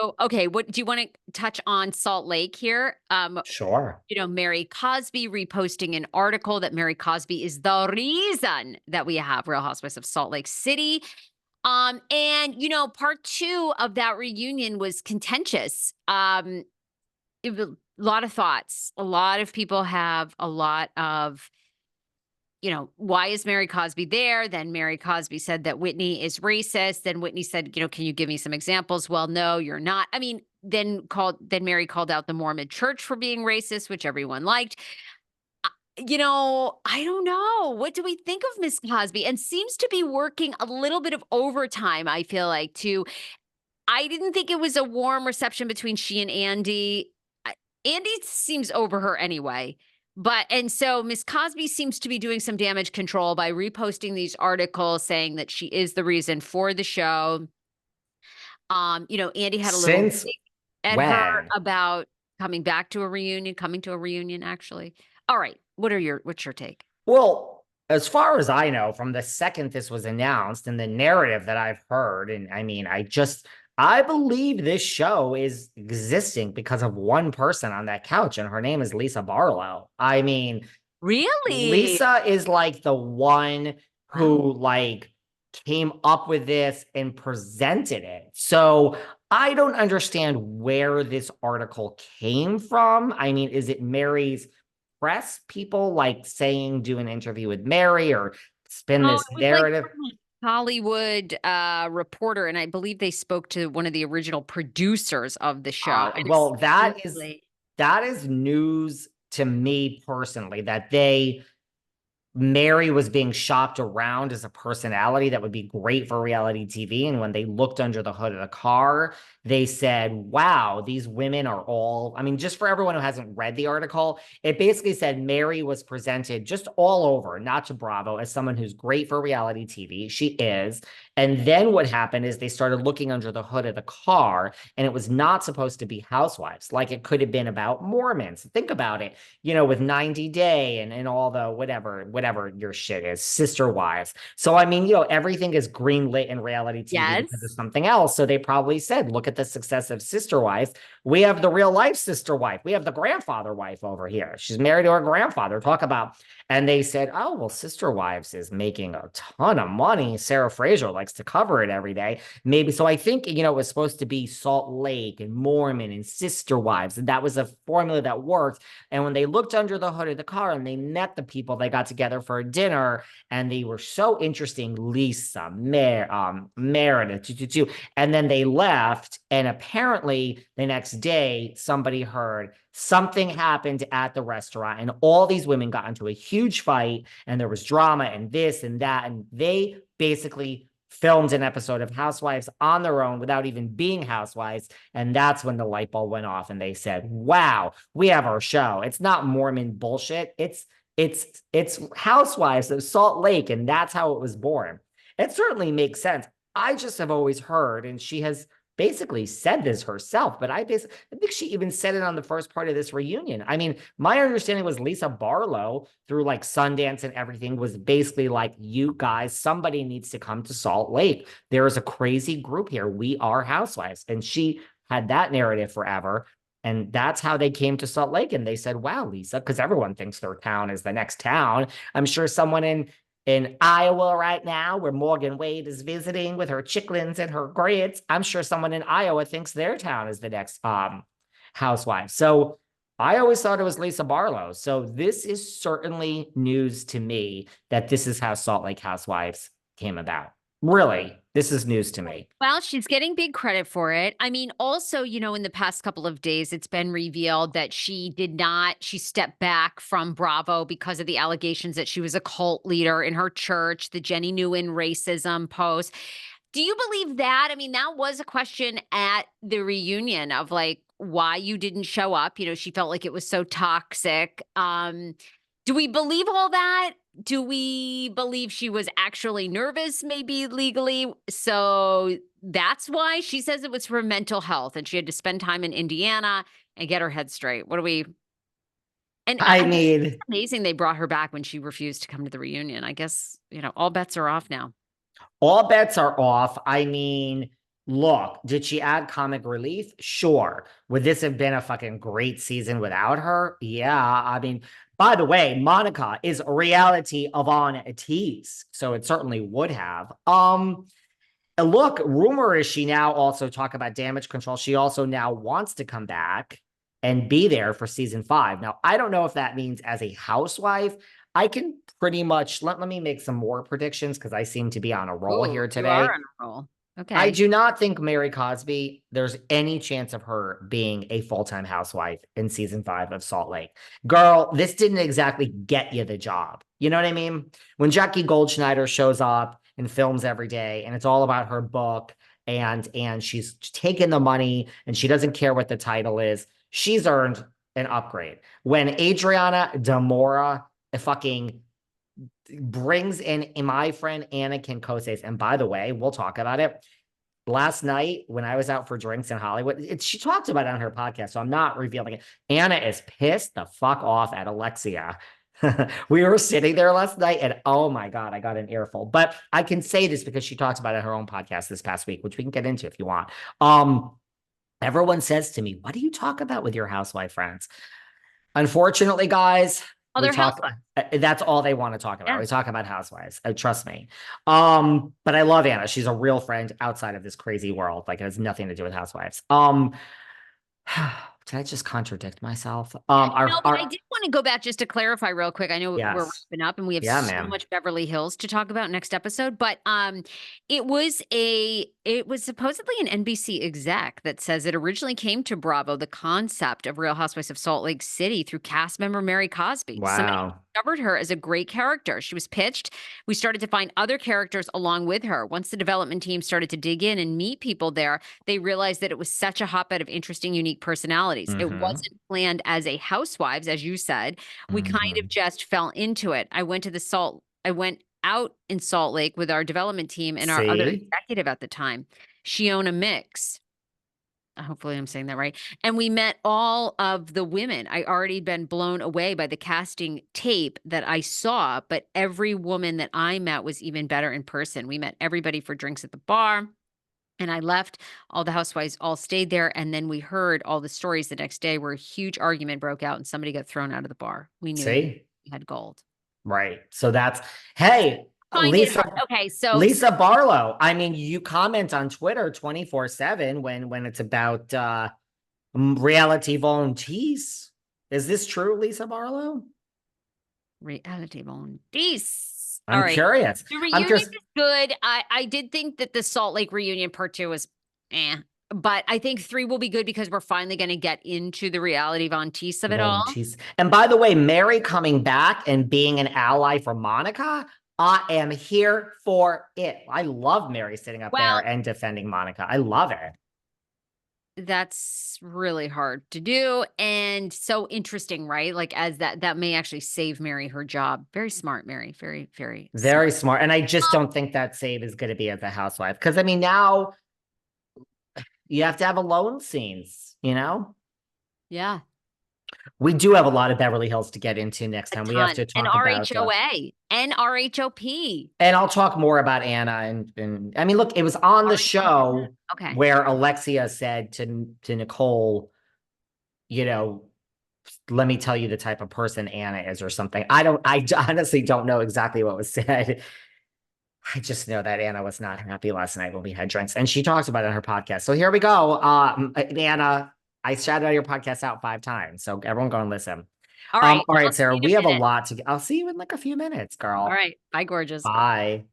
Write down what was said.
So, okay, what do you want to touch on Salt Lake here? Sure. Mary Cosby reposting an article that Mary Cosby is the reason that we have Real Housewives of Salt Lake City. And part two of that reunion was contentious. A lot of thoughts. A lot of people have a lot of, why is Mary Cosby there? Then Mary Cosby said that Whitney is racist. Then Whitney said, can you give me some examples? Well, no, you're not. I mean, then Mary called out the Mormon church for being racist, which everyone liked. I don't know. What do we think of Miss Cosby? And seems to be working a little bit of overtime, I feel like, too. I didn't think it was a warm reception between she and Andy. Andy seems over her anyway. And so Miss Cosby seems to be doing some damage control by reposting these articles saying that she is the reason for the show. Andy had a little Since dig at her when? about coming to a reunion, actually. All right. What's your take? Well, as far as I know, from the second this was announced and the narrative that I've heard, and I mean, I believe this show is existing because of one person on that couch, and her name is Lisa Barlow. I mean, Really? Lisa is like the one Wow. who like came up with this and presented it. So I don't understand where this article came from. I mean, is it Mary's press people like saying do an interview with Mary or spin Oh, this it was like narrative? some Hollywood reporter, and I believe they spoke to one of the original producers of the show. And Well, essentially, that is news to me personally that they Mary was being shopped around as a personality that would be great for reality TV. And when they looked under the hood of the car, they said, wow, these women are all, I mean, just for everyone who hasn't read the article, it basically said Mary was presented just all over, not to Bravo, as someone who's great for reality TV. She is. And then what happened is they started looking under the hood of the car, and it was not supposed to be housewives. Like it could have been about Mormons. Think about it, with 90 Day and all the whatever your shit is, sister wives. So I mean, everything is greenlit in reality TV because of yes. something else. So they probably said, look at the success of Sister Wives. We have the real life sister wife. We have the grandfather wife over here. She's married to her grandfather. Talk about. And they said, oh, well, Sister Wives is making a ton of money. Sarah Fraser likes to cover it every day. Maybe. So I think, it was supposed to be Salt Lake and Mormon and Sister Wives. And that was a formula that worked. And when they looked under the hood of the car and they met the people, they got together for a dinner and they were so interesting. Lisa, Meredith, and then they left. And apparently the next day, somebody heard something happened at the restaurant and all these women got into a huge fight and there was drama and this and that. And they basically filmed an episode of Housewives on their own without even being housewives. And that's when the light bulb went off and they said, wow, we have our show. It's not Mormon bullshit. It's Housewives of Salt Lake. And that's how it was born. It certainly makes sense. I just have always heard, and she has basically said this herself, but I think she even said it on the first part of this reunion. I mean, my understanding was Lisa Barlow through like Sundance and everything was basically like, you guys, somebody needs to come to Salt Lake. There is a crazy group here. We are housewives. And she had that narrative forever. And that's how they came to Salt Lake. And they said, wow, Lisa, because everyone thinks their town is the next town. I'm sure someone in Iowa right now, where Morgan Wade is visiting with her chicklins and her grits. I'm sure someone in Iowa thinks their town is the next housewife. So I always thought it was Lisa Barlow. So this is certainly news to me that this is how Salt Lake Housewives came about. Really, this is news to me. Well, she's getting big credit for it. I mean, also, in the past couple of days, it's been revealed that she stepped back from Bravo because of the allegations that she was a cult leader in her church, the Jenny Nguyen racism post. Do you believe that? I mean, that was a question at the reunion of like why you didn't show up. She felt like it was so toxic. Do we believe all that? Do we believe she was actually nervous, maybe legally? So that's why she says it was for mental health and she had to spend time in Indiana and get her head straight. What do we? And I I guess it's mean, amazing they brought her back when she refused to come to the reunion. I guess, all bets are off now. all bets are off. I mean, Look, did she add comic relief? Sure. Would this have been a fucking great season without her? Yeah. I mean, by the way, Monica is a reality of on a tease, so it certainly would have. And look, rumor is she now also talk about damage control. She also now wants to come back and be there for season 5. Now, I don't know if that means as a housewife. I can pretty much let me make some more predictions because I seem to be on a roll Oh, here you are today. on a roll. I Okay. do not think Mary Cosby, there's any chance of her being a full-time housewife in season 5 of Salt Lake. Girl, this didn't exactly get you the job. You know what I mean? When Jackie Goldschneider shows up and films every day and it's all about her book and she's taking the money and she doesn't care what the title is, she's earned an upgrade. When Adriana Demora fucking brings in my friend Anna Kinkoses, and by the way, we'll talk about it last night when I was out for drinks in Hollywood. She talked about it on her podcast, so I'm not revealing it. Anna is pissed the fuck off at Alexia. We were sitting there last night and oh my God, I got an earful. But I can say this because she talked about it on her own podcast this past week, which we can get into if you want. Everyone says to me, what do you talk about with your housewife friends? Unfortunately, guys, we Other talk. housewives. That's all they want to talk about. Yeah. We talk about housewives. Trust me. But I love Anna. She's a real friend outside of this crazy world. Like it has nothing to do with housewives. Did I just contradict myself? No, but I did want to go back just to clarify real quick. I know we're Yes, wrapping up and we have yeah, so ma'am. much Beverly Hills to talk about next episode, but it was supposedly an NBC exec that says it originally came to Bravo, the concept of Real Housewives of Salt Lake City, through cast member Mary Cosby. Somebody Wow. discovered her as a great character. She was pitched. We started to find other characters along with her. Once the development team started to dig in and meet people there, they realized that it was such a hotbed of interesting, unique personalities. It Mm-hmm. wasn't planned as a Housewives, as you said. We kind Mm-hmm. of just fell into it. I went out in Salt Lake with our development team and our other See? executive at the time, Shiona Mix. Hopefully I'm saying that right. And we met all of the women. I already been blown away by the casting tape that I saw, but every woman that I met was even better in person. We met everybody for drinks at the bar. And I left. All the housewives all stayed there. And then we heard all the stories the next day where a huge argument broke out and somebody got thrown out of the bar. We knew See? we had gold. Right. So that's, hey, Find it Lisa. hard. Okay, so Lisa Barlow. I mean, you comment on Twitter 24/7 when it's about reality volunteers. Is this true, Lisa Barlow? reality bone. This. All I'm right. curious. The I'm reunion curious. is good. I did think that the Salt Lake reunion part 2 was but I think 3 will be good because we're finally going to get into the reality Von Teese of it all. Volunteers. And by the way, Mary coming back and being an ally for Monica, I am here for it. I love Mary sitting up there Well, and defending Monica. I love it. that's really hard to do and so interesting, right? Like as that may actually save Mary her job. Very smart, Mary. Very, very Very smart. smart. And I just don't think that save is going to be as a housewife. Because I mean, now you have to have alone scenes, you know? Yeah, We do have a lot of Beverly Hills to get into next a time. We have ton. to And talk about RHOA and RHOP. and I'll talk more about Anna and I mean, look, it was on the show Okay. where Alexia said to Nicole, you know, let me tell you the type of person Anna is or something. I honestly don't know exactly what was said. I just know that Anna was not happy last night when we had drinks and she talks about it on her podcast. So here we go. Anna, I shouted out your podcast out 5 times. So everyone go and listen. All right. All right, I'll see Sarah, you in we a have a minute. lot to I'll see you in like a few minutes, All girl. right. Bye, gorgeous. Bye.